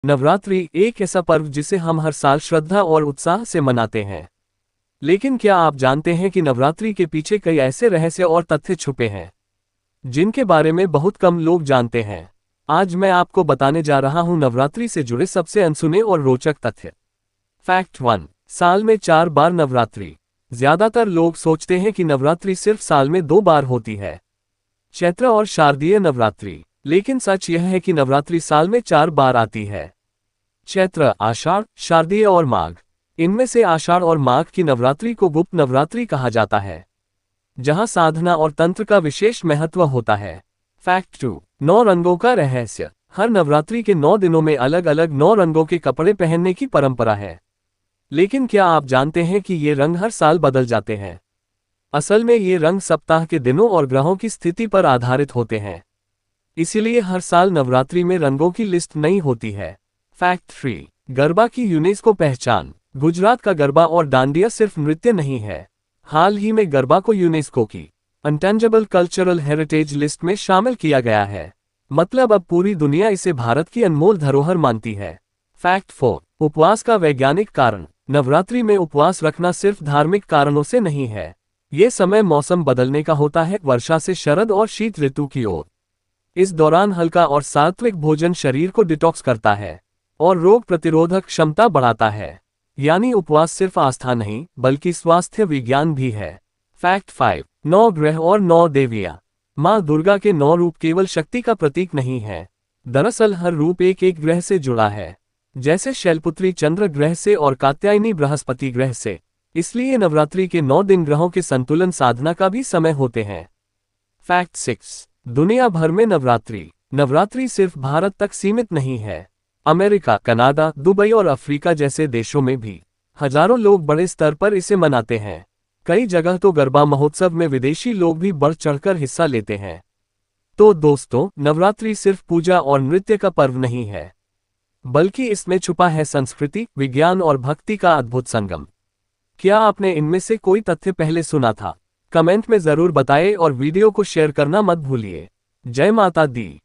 नवरात्रि एक ऐसा पर्व जिसे हम हर साल श्रद्धा और उत्साह से मनाते हैं। लेकिन क्या आप जानते हैं कि नवरात्रि के पीछे कई ऐसे रहस्य और तथ्य छुपे हैं जिनके बारे में बहुत कम लोग जानते हैं। आज मैं आपको बताने जा रहा हूं नवरात्रि से जुड़े सबसे अनसुने और रोचक तथ्य। फैक्ट 1। साल में 4 बार नवरात्रि। ज्यादातर लोग सोचते हैं कि नवरात्रि सिर्फ साल में 2 बार होती है, चैत्र और शारदीय नवरात्रि। लेकिन सच यह है कि नवरात्रि साल में 4 बार आती है। चैत्र, आषाढ़, शारदीय और माघ। इनमें से आषाढ़ और माघ की नवरात्रि को गुप्त नवरात्रि कहा जाता है, जहां साधना और तंत्र का विशेष महत्व होता है। फैक्ट 2। 9 रंगों का रहस्य। हर नवरात्रि के 9 दिनों में अलग अलग 9 रंगों के कपड़े पहनने की परंपरा है। लेकिन क्या आप जानते हैं कि ये रंग हर साल बदल जाते हैं? असल में ये रंग सप्ताह के दिनों और ग्रहों की स्थिति पर आधारित होते हैं। इसीलिए हर साल नवरात्रि में रंगों की लिस्ट नई होती है। फैक्ट 3। गरबा की यूनेस्को पहचान। गुजरात का गरबा और डांडिया सिर्फ नृत्य नहीं है। हाल ही में गरबा को यूनेस्को की अनटेंजेबल कल्चरल हेरिटेज लिस्ट में शामिल किया गया है। मतलब अब पूरी दुनिया इसे भारत की अनमोल धरोहर मानती है। फैक्ट 4। उपवास का वैज्ञानिक कारण। नवरात्रि में उपवास रखना सिर्फ धार्मिक कारणों से नहीं है। ये समय मौसम बदलने का होता है, वर्षा से शरद और शीत ऋतु की ओर। इस दौरान हल्का और सात्विक भोजन शरीर को डिटॉक्स करता है और रोग प्रतिरोधक क्षमता बढ़ाता है। यानी उपवास सिर्फ आस्था नहीं बल्कि स्वास्थ्य विज्ञान भी है। फैक्ट 5। 9 ग्रह और 9 देवियां। माँ दुर्गा के 9 रूप केवल शक्ति का प्रतीक नहीं है। दरअसल हर रूप एक एक ग्रह से जुड़ा है, जैसे शैलपुत्री चंद्र ग्रह से और कात्यायनी बृहस्पति ग्रह से। इसलिए नवरात्रि के 9 दिन ग्रहों के संतुलन साधना का भी समय होते हैं। फैक्ट 6। दुनिया भर में नवरात्रि। नवरात्रि सिर्फ भारत तक सीमित नहीं है। अमेरिका, कनाडा, दुबई और अफ्रीका जैसे देशों में भी हजारों लोग बड़े स्तर पर इसे मनाते हैं। कई जगह तो गरबा महोत्सव में विदेशी लोग भी बढ़ चढ़कर हिस्सा लेते हैं। तो दोस्तों, नवरात्रि सिर्फ पूजा और नृत्य का पर्व नहीं है, बल्कि इसमें छुपा है संस्कृति, विज्ञान और भक्ति का अद्भुत संगम। क्या आपने इनमें से कोई तथ्य पहले सुना था? कमेंट में जरूर बताएं और वीडियो को शेयर करना मत भूलिए। जय माता दी।